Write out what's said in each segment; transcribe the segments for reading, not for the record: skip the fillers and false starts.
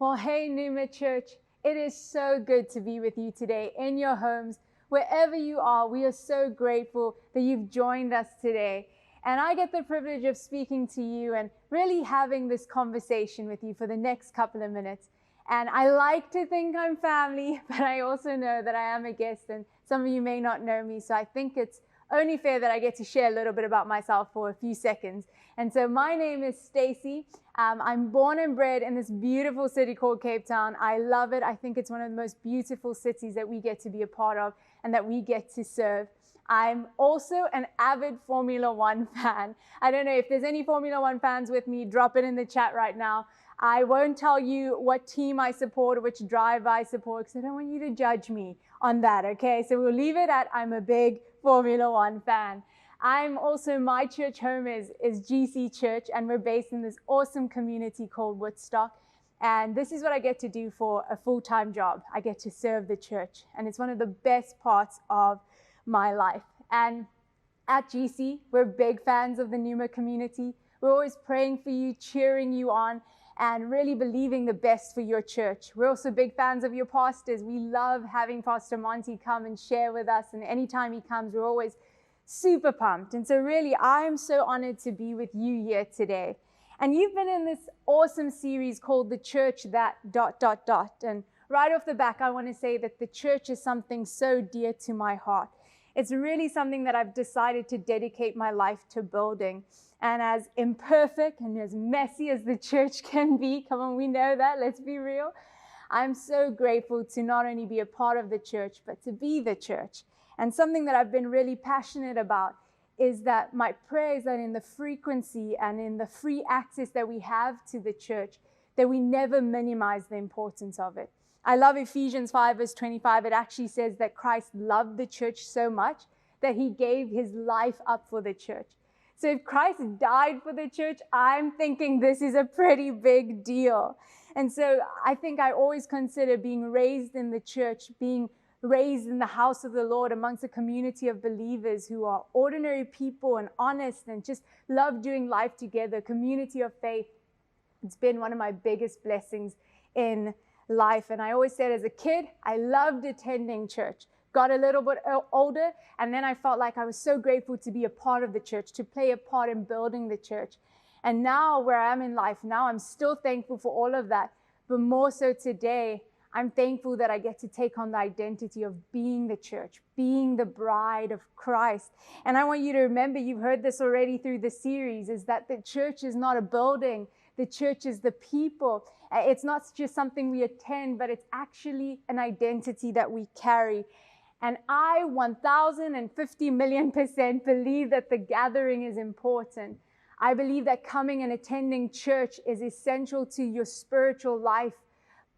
Well, hey, Numa Church, it is so good to be with you today in your homes, wherever you are. We are so grateful that you've joined us today. And I get the privilege of speaking to you and really having this conversation with you for the next couple of minutes. And I like to think I'm family, but I also know that I am a guest and some of you may not know me. So I think it's only fair that I get to share a little bit about myself for a few seconds. And so my name is Stacy. I'm born and bred in this beautiful city called Cape Town. I love it. I think it's one of the most beautiful cities that we get to be a part of and that we get to serve. I'm also an avid Formula One fan. I don't know if there's any Formula One fans with me, drop it in the chat right now. I won't tell you what team I support or which driver I support because I don't want you to judge me on that, okay? So we'll leave it at I'm a big Formula One fan. I'm also, my church home is GC Church, and we're based in this awesome community called Woodstock. And this is what I get to do for a full-time job. I get to serve the church, and it's one of the best parts of my life. And at GC, we're big fans of the Numa community. We're always praying for you, cheering you on, and really believing the best for your church. We're also big fans of your pastors. We love having Pastor Monty come and share with us, and anytime he comes, we're always super pumped. And so really, I am so honored to be with you here today. And you've been in this awesome series called The Church That... And right off the back, I want to say that the church is something so dear to my heart. It's really something that I've decided to dedicate my life to building. And as imperfect and as messy as the church can be, come on, we know that, let's be real. I'm so grateful to not only be a part of the church, but to be the church. And something that I've been really passionate about is that my prayer is that in the frequency and in the free access that we have to the church, that we never minimize the importance of it. I love Ephesians 5 verse 25. It actually says that Christ loved the church so much that he gave his life up for the church. So if Christ died for the church, I'm thinking this is a pretty big deal. And so I think I always consider being raised in the church, being raised in the house of the Lord amongst a community of believers who are ordinary people and honest and just love doing life together, community of faith. It's been one of my biggest blessings in life. And I always said as a kid, I loved attending church. Got a little bit older, and then I felt like I was so grateful to be a part of the church, to play a part in building the church. And now where I am in life, now I'm still thankful for all of that. But more so today, I'm thankful that I get to take on the identity of being the church, being the bride of Christ. And I want you to remember, you've heard this already through the series, is that the church is not a building. The church is the people. It's not just something we attend, but it's actually an identity that we carry. And I 1,050,000,000% believe that the gathering is important. I believe that coming and attending church is essential to your spiritual life.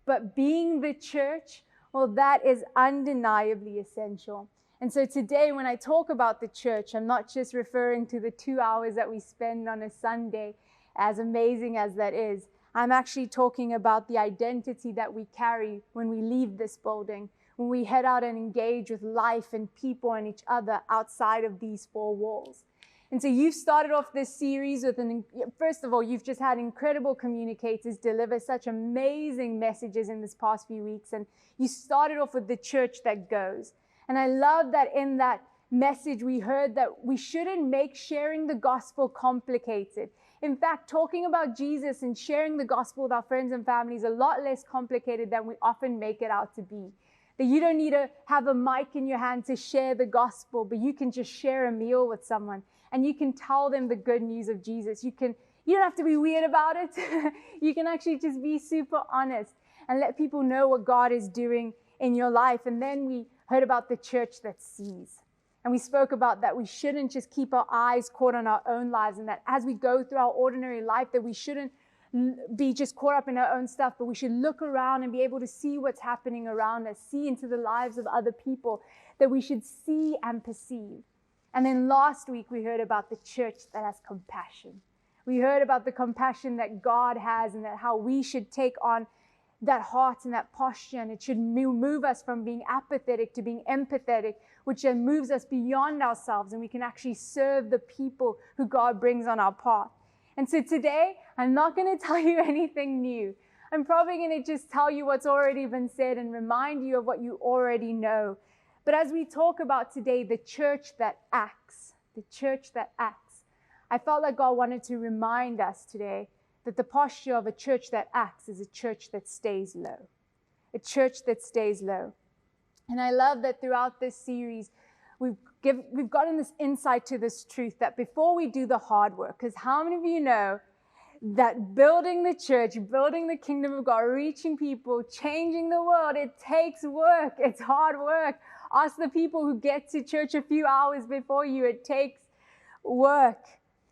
But being the church, well, that is undeniably essential. And so today when I talk about the church, I'm not just referring to the 2 hours that we spend on a Sunday, as amazing as that is. I'm actually talking about the identity that we carry when we leave this building, when we head out and engage with life and people and each other outside of these four walls. And so you've started off this series with first of all, you've just had incredible communicators deliver such amazing messages in this past few weeks. And you started off with the church that goes. And I love that in that message, we heard that we shouldn't make sharing the gospel complicated. In fact, talking about Jesus and sharing the gospel with our friends and family is a lot less complicated than we often make it out to be. That you don't need to have a mic in your hand to share the gospel, but you can just share a meal with someone and you can tell them the good news of Jesus. You don't have to be weird about it. You can actually just be super honest and let people know what God is doing in your life. And then we heard about the church that sees. And we spoke about that we shouldn't just keep our eyes caught on our own lives, and that as we go through our ordinary life, that we shouldn't be just caught up in our own stuff, but we should look around and be able to see what's happening around us, see into the lives of other people, that we should see and perceive. And then last week, we heard about the church that has compassion. We heard about the compassion that God has and that how we should take on that heart and that posture, and it should move us from being apathetic to being empathetic, which then moves us beyond ourselves, and we can actually serve the people who God brings on our path. And so today, I'm not going to tell you anything new. I'm probably going to just tell you what's already been said and remind you of what you already know. But as we talk about today, the church that acts, I felt like God wanted to remind us today that the posture of a church that acts is a church that stays low. A church that stays low. And I love that throughout this series, we've gotten this insight to this truth that before we do the hard work, because how many of you know that building the church, building the kingdom of God, reaching people, changing the world, it takes work. It's hard work. Ask the people who get to church a few hours before you. It takes work.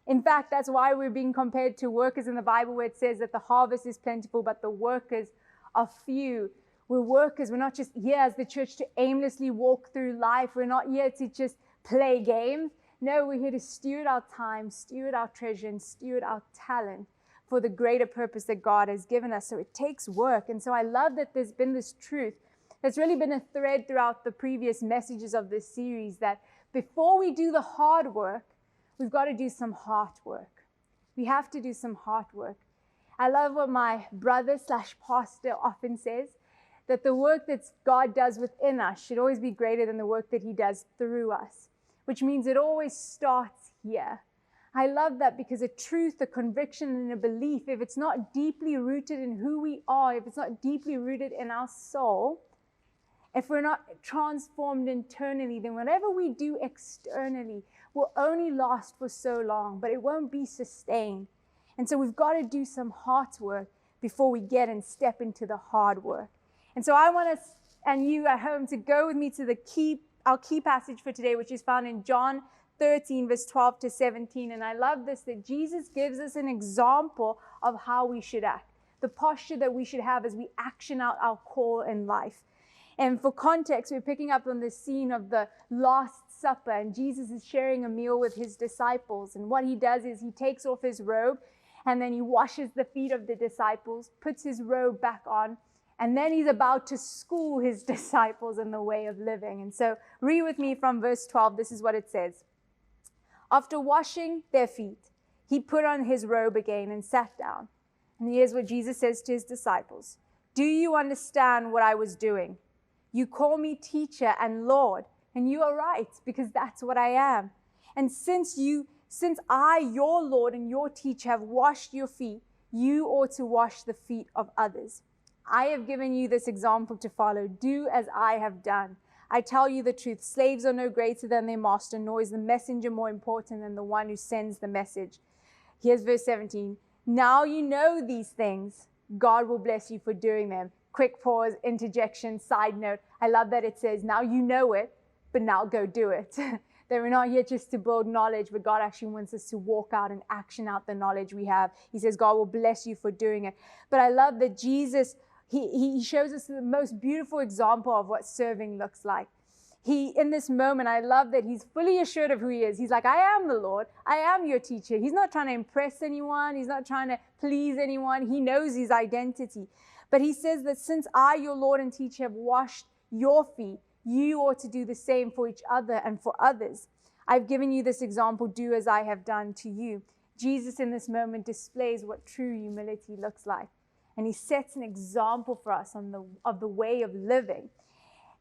In fact, that's why we're being compared to workers in the Bible, where it says that the harvest is plentiful, but the workers are few. We're workers. We're not just here as the church to aimlessly walk through life. We're not here to just play games. No, we're here to steward our time, steward our treasure, and steward our talent for the greater purpose that God has given us. So it takes work. And so I love that there's been this truth that's really been a thread throughout the previous messages of this series, that before we do the hard work, we've got to do some heart work. We have to do some heart work. I love what my brother/pastor often says, that the work that God does within us should always be greater than the work that he does through us, which means it always starts here. I love that, because a truth, a conviction, and a belief, if it's not deeply rooted in who we are, if it's not deeply rooted in our soul, if we're not transformed internally, then whatever we do externally will only last for so long, but it won't be sustained. And so we've got to do some heart work before we get and step into the hard work. And so I want us and you at home to go with me to our key passage for today, which is found in John 13, verse 12 to 17. And I love this, that Jesus gives us an example of how we should act, the posture that we should have as we action out our call in life. And for context, we're picking up on the scene of the Last Supper, and Jesus is sharing a meal with his disciples. And what he does is he takes off his robe, and then he washes the feet of the disciples, puts his robe back on, and then he's about to school his disciples in the way of living. And so read with me from verse 12. This is what it says. After washing their feet, he put on his robe again and sat down. And here's what Jesus says to his disciples. Do you understand what I was doing? You call me teacher and Lord, and you are right, because that's what I am. And since I, your Lord and your teacher, have washed your feet, you ought to wash the feet of others. I have given you this example to follow. Do as I have done. I tell you the truth, slaves are no greater than their master, nor is the messenger more important than the one who sends the message. Here's verse 17. Now you know these things. God will bless you for doing them. Quick pause, interjection, side note. I love that it says, now you know it, but now go do it. That we're not here just to build knowledge, but God actually wants us to walk out and action out the knowledge we have. He says, God will bless you for doing it. But I love that Jesus, he shows us the most beautiful example of what serving looks like. In this moment, I love that he's fully assured of who he is. He's like, I am the Lord. I am your teacher. He's not trying to impress anyone. He's not trying to please anyone. He knows his identity. But he says that since I, your Lord and teacher, have washed your feet, you ought to do the same for each other and for others. I've given you this example, do as I have done to you. Jesus in this moment displays what true humility looks like. And he sets an example for us of the way of living.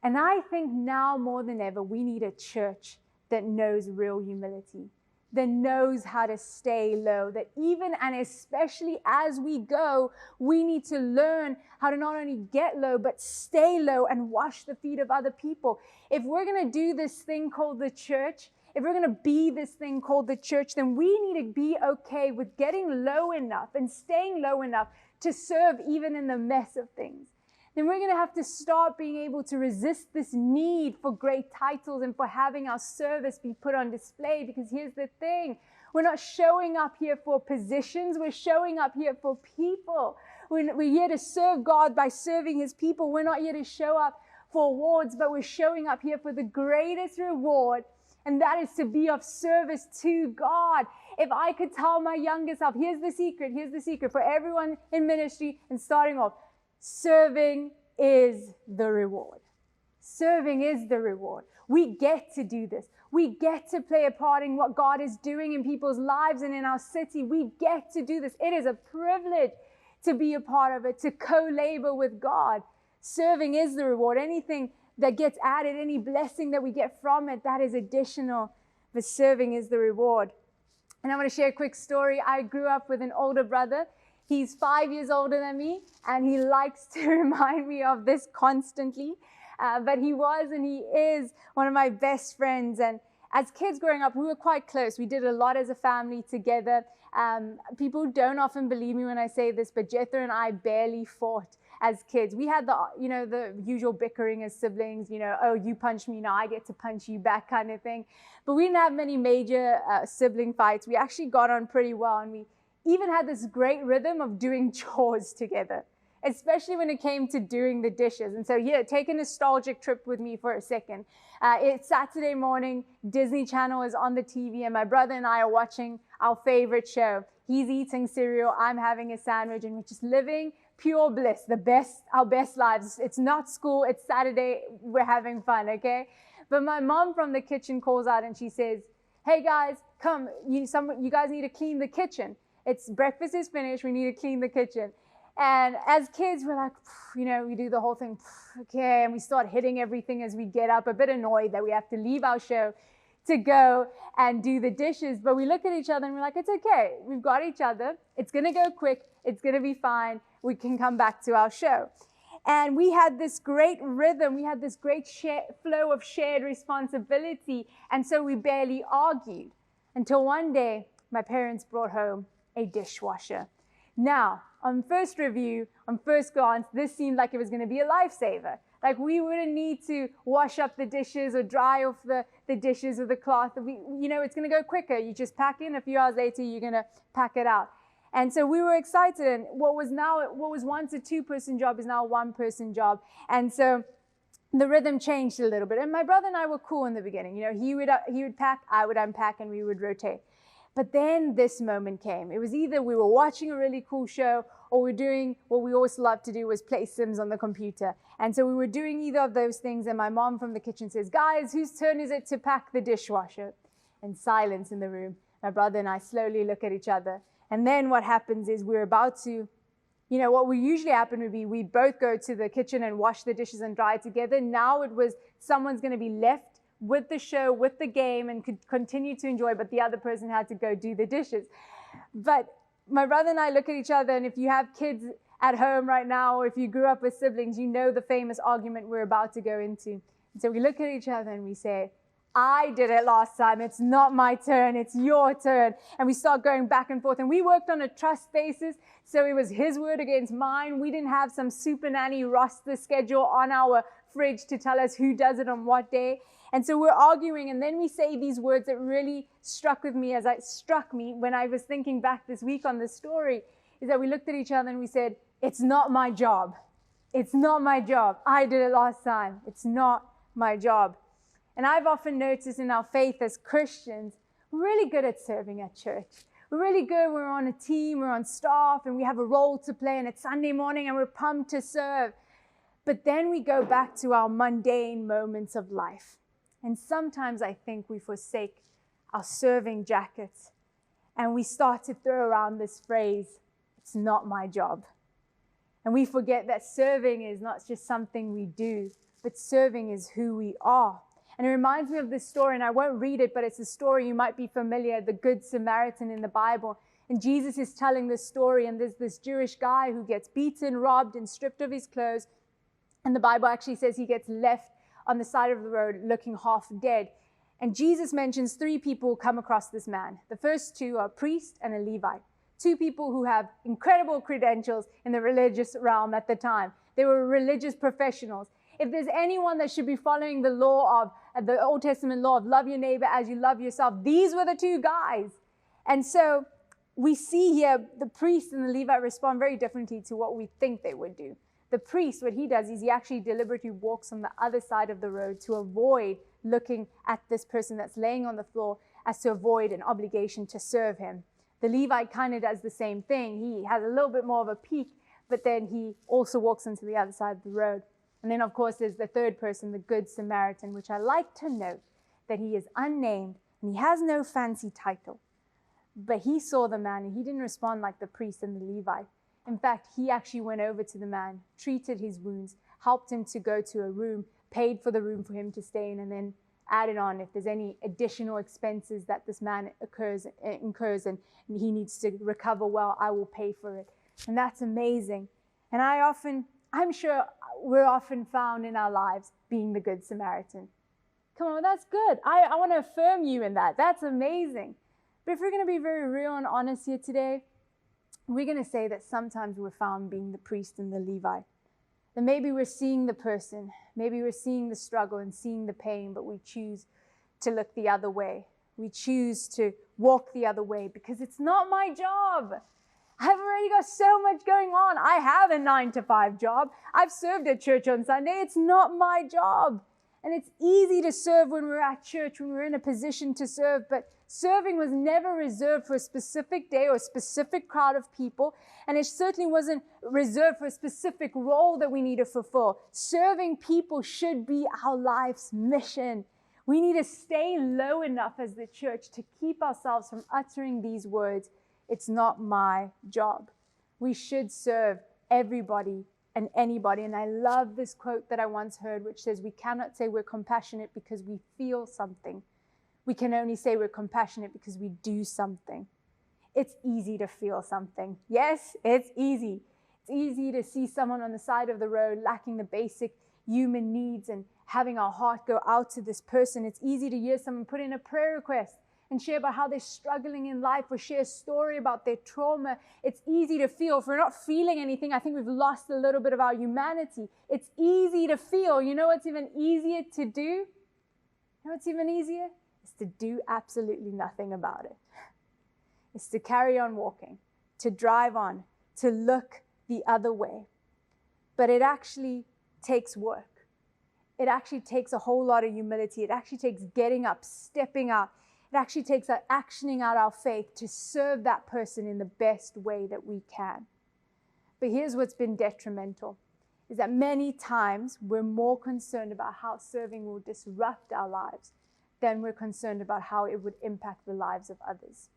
And I think now more than ever, we need a church that knows real humility, that knows how to stay low, that even and especially as we go, we need to learn how to not only get low, but stay low and wash the feet of other people. If we're going to do this thing called the church, if we're going to be this thing called the church, then we need to be okay with getting low enough and staying low enough to serve even in the mess of things. Then we're going to have to start being able to resist this need for great titles and for having our service be put on display. Because here's the thing, we're not showing up here for positions, we're showing up here for people. We're here to serve God by serving his people. We're not here to show up for awards, but we're showing up here for the greatest reward, and that is to be of service to God. If I could tell my younger self, here's the secret for everyone in ministry and starting off, serving is the reward. Serving is the reward. We get to do this. We get to play a part in what God is doing in people's lives and in our city. We get to do this. It is a privilege to be a part of it, to co-labor with God. Serving is the reward. Anything that gets added, any blessing that we get from it, that is additional. But serving is the reward. And I want to share a quick story. I grew up with an older brother. He's 5 years older than me, and he likes to remind me of this constantly. But he was and he is one of my best friends. And as kids growing up, we were quite close. We did a lot as a family together. People don't often believe me when I say this, but Jethro and I barely fought as kids. We had the usual bickering as siblings, oh, you punch me, now I get to punch you back kind of thing. But we didn't have many major sibling fights. We actually got on pretty well, and we even had this great rhythm of doing chores together, especially when it came to doing the dishes. And so here, take a nostalgic trip with me for a second. It's Saturday morning, Disney Channel is on the TV, and my brother and I are watching our favorite show. He's eating cereal, I'm having a sandwich, and we're just living pure bliss, our best lives. It's not school, it's Saturday, we're having fun, okay? But my mom from the kitchen calls out and she says, hey guys, come, you guys need to clean the kitchen. Breakfast is finished, we need to clean the kitchen. And as kids, we're like, we do the whole thing, okay, and we start hitting everything as we get up, a bit annoyed that we have to leave our show to go and do the dishes. But we look at each other and we're like, it's okay, we've got each other, it's gonna go quick, it's gonna be fine, we can come back to our show. And we had this great rhythm, we had this great flow of shared responsibility, and so we barely argued until one day my parents brought home a dishwasher. Now, on first review, on first glance, this seemed like it was going to be a lifesaver. Like we wouldn't need to wash up the dishes or dry off the dishes with the cloth. It's going to go quicker. You just pack in, a few hours later, you're going to pack it out. And so we were excited. And what was once a two-person job is now a one-person job. And so the rhythm changed a little bit. And my brother and I were cool in the beginning. He would pack, I would unpack, and we would rotate. But then this moment came. It was either we were watching a really cool show or we're doing what we always loved to do, was play Sims on the computer. And so we were doing either of those things, and my mom from the kitchen says, guys, whose turn is it to pack the dishwasher? And silence in the room. My brother and I slowly look at each other. And then what happens is we're about to, what would usually happen would be we'd both go to the kitchen and wash the dishes and dry together. Now it was someone's going to be left with the show, with the game, and could continue to enjoy, but the other person had to go do the dishes. But my brother and I look at each other, and if you have kids at home right now, or if you grew up with siblings, you know the famous argument we're about to go into. And so we look at each other and we say, I did it last time, it's not my turn, it's your turn. And we start going back and forth, and we worked on a trust basis, so it was his word against mine. We didn't have some super nanny roster schedule on our fridge to tell us who does it on what day. And so we're arguing, and then we say these words that really struck me when I was thinking back this week on this story, is that we looked at each other and we said, it's not my job. It's not my job. I did it last time. It's not my job. And I've often noticed in our faith as Christians, we're really good at serving at church. We're really good. We're on a team, we're on staff, and we have a role to play, and it's Sunday morning and we're pumped to serve. But then we go back to our mundane moments of life. And sometimes I think we forsake our serving jackets and we start to throw around this phrase, it's not my job. And we forget that serving is not just something we do, but serving is who we are. And it reminds me of this story, and I won't read it, but it's a story you might be familiar, the Good Samaritan in the Bible. And Jesus is telling this story, and there's this Jewish guy who gets beaten, robbed, and stripped of his clothes. And the Bible actually says he gets left on the side of the road looking half dead. And Jesus mentions 3 people who come across this man. The first 2 are a priest and a Levite. 2 people who have incredible credentials in the religious realm at the time. They were religious professionals. If there's anyone that should be following the law of the Old Testament law of love your neighbor as you love yourself, these were the 2 guys. And so we see here the priest and the Levite respond very differently to what we think they would do. The priest, what he does is he actually deliberately walks on the other side of the road to avoid looking at this person that's laying on the floor, as to avoid an obligation to serve him. The Levite kind of does the same thing. He has a little bit more of a peek, but then he also walks onto the other side of the road. And then, of course, there's the third person, the Good Samaritan, which I like to note that he is unnamed and he has no fancy title. But he saw the man and he didn't respond like the priest and the Levite. In fact, he actually went over to the man, treated his wounds, helped him to go to a room, paid for the room for him to stay in, and then added on if there's any additional expenses that this man incurs and he needs to recover well, I will pay for it. And that's amazing. And I'm sure we're often found in our lives being the Good Samaritan. Come on, that's good. I want to affirm you in that. That's amazing. But if we're going to be very real and honest here today, we're going to say that sometimes we're found being the priest and the Levite. That maybe we're seeing the person, maybe we're seeing the struggle and seeing the pain, but we choose to look the other way. We choose to walk the other way because it's not my job. I've already got so much going on. I have a 9-to-5 job. I've served at church on Sunday. It's not my job. And it's easy to serve when we're at church, when we're in a position to serve, but serving was never reserved for a specific day or a specific crowd of people, and it certainly wasn't reserved for a specific role that we need to fulfill. Serving people should be our life's mission. We need to stay low enough as the church to keep ourselves from uttering these words, "It's not my job." We should serve everybody and anybody. And I love this quote that I once heard, which says, we cannot say we're compassionate because we feel something. We can only say we're compassionate because we do something. It's easy to feel something. Yes, it's easy. It's easy to see someone on the side of the road lacking the basic human needs and having our heart go out to this person. It's easy to hear someone put in a prayer request and share about how they're struggling in life or share a story about their trauma. It's easy to feel. If we're not feeling anything, I think we've lost a little bit of our humanity. It's easy to feel. You know what's even easier to do? You know what's even easier? Is to do absolutely nothing about it. It's to carry on walking, to drive on, to look the other way. But it actually takes work. It actually takes a whole lot of humility. It actually takes getting up, stepping out. It actually takes actioning out our faith to serve that person in the best way that we can. But here's what's been detrimental, is that many times we're more concerned about how serving will disrupt our lives than we're concerned about how it would impact the lives of others.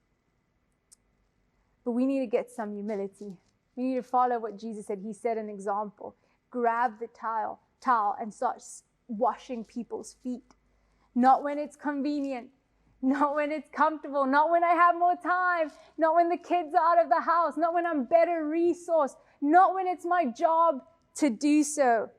But we need to get some humility. We need to follow what Jesus said. He set an example. Grab the towel and start washing people's feet. Not when it's convenient. Not when it's comfortable, not when I have more time, not when the kids are out of the house, not when I'm better resourced, not when it's my job to do so.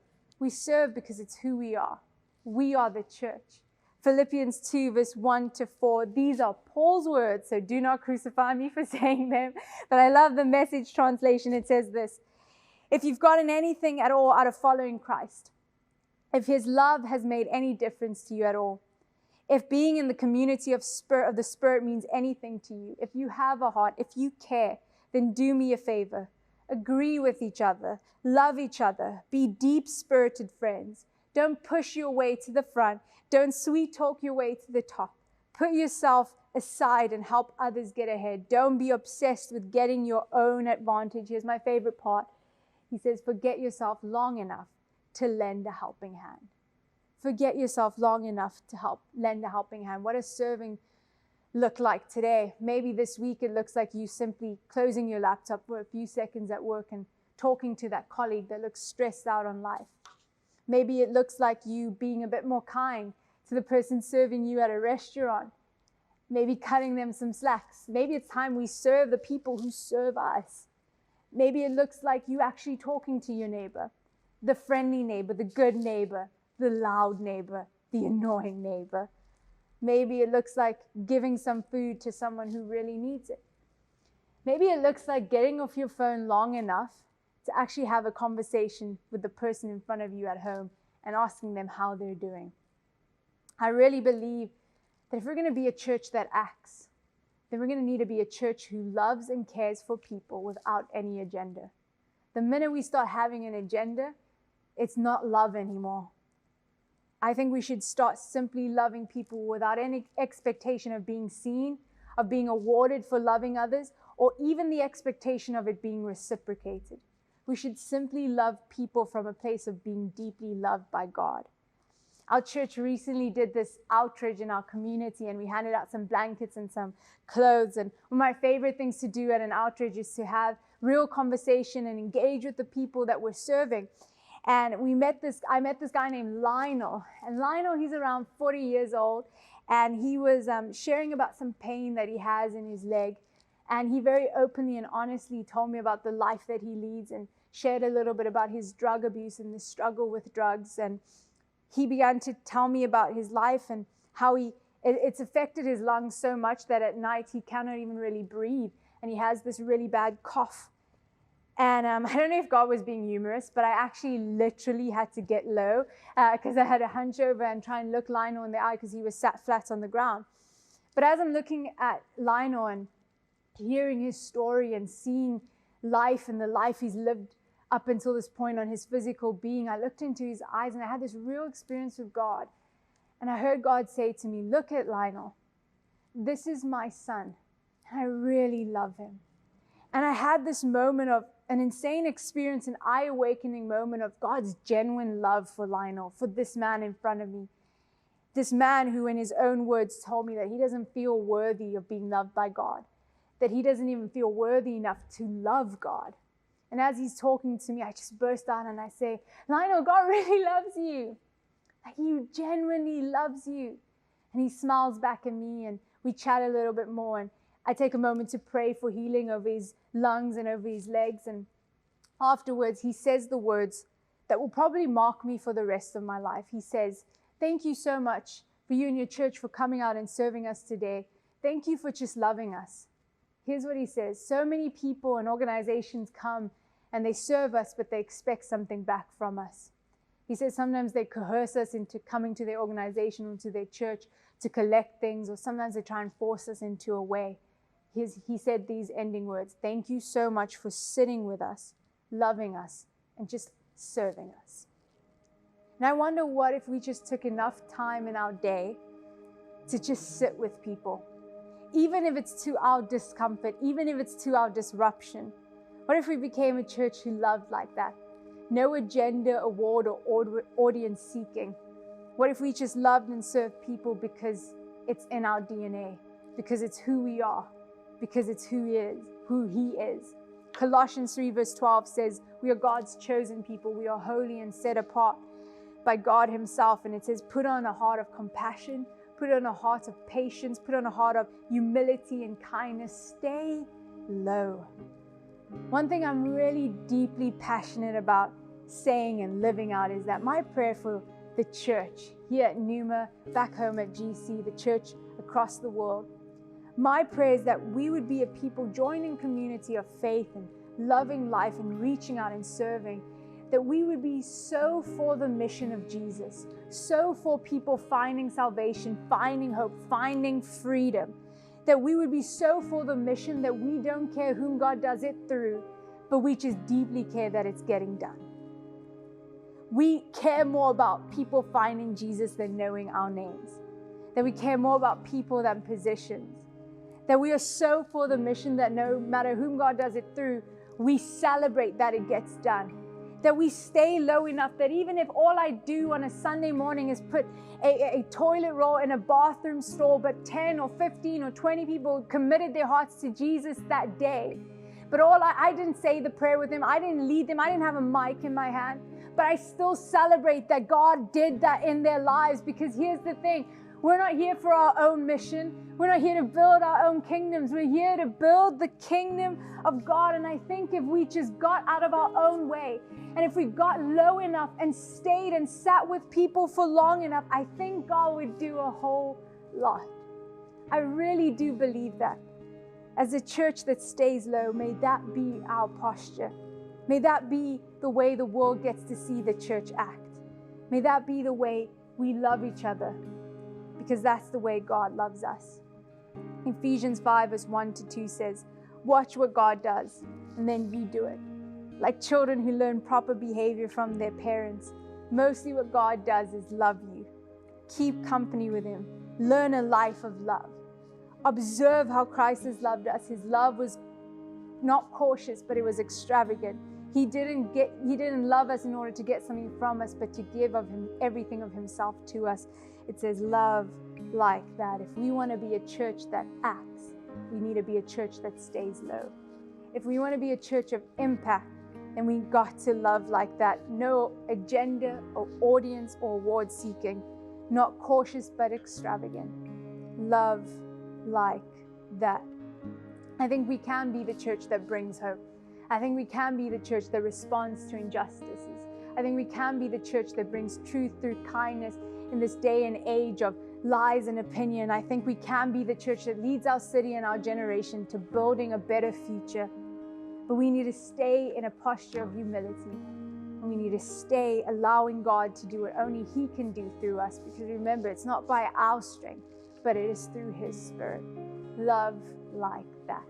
We serve because it's who we are. We are the church. Philippians 2 verse 1-4. These are Paul's words, so do not crucify me for saying them. But I love the Message translation. It says this: if you've gotten anything at all out of following Christ, if his love has made any difference to you at all, if being in the community of the Spirit means anything to you, if you have a heart, if you care, then do me a favor. Agree with each other. Love each other. Be deep-spirited friends. Don't push your way to the front. Don't sweet-talk your way to the top. Put yourself aside and help others get ahead. Don't be obsessed with getting your own advantage. Here's my favorite part. He says, forget yourself long enough to lend a helping hand. Forget yourself long enough to lend a helping hand. What does serving look like today? Maybe this week it looks like you simply closing your laptop for a few seconds at work and talking to that colleague that looks stressed out on life. Maybe it looks like you being a bit more kind to the person serving you at a restaurant. Maybe cutting them some slacks. Maybe it's time we serve the people who serve us. Maybe it looks like you actually talking to your neighbor, the friendly neighbor, the good neighbor, the loud neighbor, the annoying neighbor. Maybe it looks like giving some food to someone who really needs it. Maybe it looks like getting off your phone long enough to actually have a conversation with the person in front of you at home and asking them how they're doing. I really believe that if we're going to be a church that acts, then we're going to need to be a church who loves and cares for people without any agenda. The minute we start having an agenda, it's not love anymore. I think we should start simply loving people without any expectation of being seen, of being awarded for loving others, or even the expectation of it being reciprocated. We should simply love people from a place of being deeply loved by God. Our church recently did this outreach in our community, and we handed out some blankets and some clothes. And one of my favorite things to do at an outreach is to have real conversation and engage with the people that we're serving. And I met this guy named Lionel. And Lionel, he's around 40 years old. And he was sharing about some pain that he has in his leg. And he very openly and honestly told me about the life that he leads and shared a little bit about his drug abuse and the struggle with drugs. And he began to tell me about his life and how it's affected his lungs so much that at night he cannot even really breathe. And he has this really bad cough. And I don't know if God was being humorous, but I actually literally had to get low because I had to hunch over and try and look Lionel in the eye because he was sat flat on the ground. But as I'm looking at Lionel and hearing his story and seeing life and the life he's lived up until this point on his physical being, I looked into his eyes and I had this real experience with God. And I heard God say to me, look at Lionel. This is my son. And I really love him. And I had this moment of an insane experience, an eye-awakening moment of God's genuine love for Lionel, for this man in front of me. This man who, in his own words, told me that he doesn't feel worthy of being loved by God, that he doesn't even feel worthy enough to love God. And as he's talking to me, I just burst out and I say, Lionel, God really loves you. Like, he genuinely loves you. And he smiles back at me and we chat a little bit more. And I take a moment to pray for healing over his lungs and over his legs. And afterwards, he says the words that will probably mark me for the rest of my life. He says, thank you so much for you and your church for coming out and serving us today. Thank you for just loving us. Here's what he says. So many people and organizations come and they serve us, but they expect something back from us. He says sometimes they coerce us into coming to their organization or to their church to collect things, or sometimes they try and force us into a way. He said these ending words, thank you so much for sitting with us, loving us, and just serving us. And I wonder what if we just took enough time in our day to just sit with people, even if it's to our discomfort, even if it's to our disruption. What if we became a church who loved like that? No agenda, award, or audience seeking. What if we just loved and served people because it's in our DNA, because it's who we are, because it's who he is. Colossians 3 verse 12 says, we are God's chosen people. We are holy and set apart by God himself. And it says, put on a heart of compassion, put on a heart of patience, put on a heart of humility and kindness. Stay low. One thing I'm really deeply passionate about saying and living out is that my prayer for the church here at Numa, back home at GC, the church across the world, my prayer is that we would be a people joining community of faith and loving life and reaching out and serving, that we would be so for the mission of Jesus, so for people finding salvation, finding hope, finding freedom, that we would be so for the mission that we don't care whom God does it through, but we just deeply care that it's getting done. We care more about people finding Jesus than knowing our names, that we care more about people than positions, that we are so for the mission that no matter whom God does it through, we celebrate that it gets done. That we stay low enough that even if all I do on a Sunday morning is put a toilet roll in a bathroom stall, but 10 or 15 or 20 people committed their hearts to Jesus that day. But I didn't say the prayer with them. I didn't lead them. I didn't have a mic in my hand. But I still celebrate that God did that in their lives, because here's the thing. We're not here for our own mission. We're not here to build our own kingdoms. We're here to build the kingdom of God. And I think if we just got out of our own way, and if we got low enough and stayed and sat with people for long enough, I think God would do a whole lot. I really do believe that. As a church that stays low, may that be our posture. May that be the way the world gets to see the church act. May that be the way we love each other, because that's the way God loves us. Ephesians 5 verse 1-2 says, watch what God does, and then you do it. Like children who learn proper behavior from their parents, mostly what God does is love you. Keep company with him. Learn a life of love. Observe how Christ has loved us. His love was not cautious, but it was extravagant. He didn't love us in order to get something from us, but to give of him everything of himself to us. It says love like that. If we want to be a church that acts, we need to be a church that stays low. If we want to be a church of impact, then we got to love like that. No agenda or audience or award seeking. Not cautious but extravagant. Love like that. I think we can be the church that brings hope. I think we can be the church that responds to injustices. I think we can be the church that brings truth through kindness in this day and age of lies and opinion. I think we can be the church that leads our city and our generation to building a better future. But we need to stay in a posture of humility. And we need to stay allowing God to do what only He can do through us. Because remember, it's not by our strength, but it is through His Spirit. Love like that.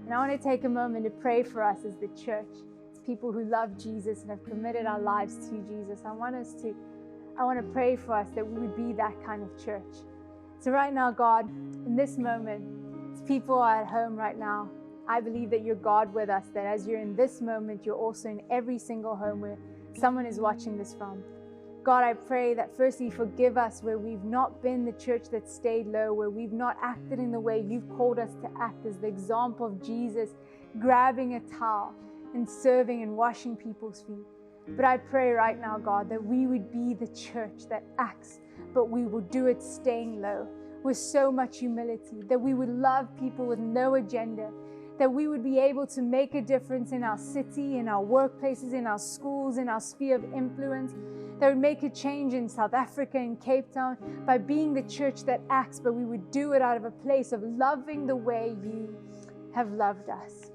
And I want to take a moment to pray for us as the church, as people who love Jesus and have committed our lives to Jesus. I want to pray for us that we would be that kind of church. So right now, God, in this moment, as people are at home right now, I believe that you're God with us, that as you're in this moment, you're also in every single home where someone is watching this from. God, I pray that firstly, forgive us where we've not been the church that stayed low, where we've not acted in the way you've called us to act, as the example of Jesus grabbing a towel and serving and washing people's feet. But I pray right now, God, that we would be the church that acts, but we will do it staying low with so much humility, that we would love people with no agenda, that we would be able to make a difference in our city, in our workplaces, in our schools, in our sphere of influence, that would make a change in South Africa and Cape Town by being the church that acts, but we would do it out of a place of loving the way you have loved us.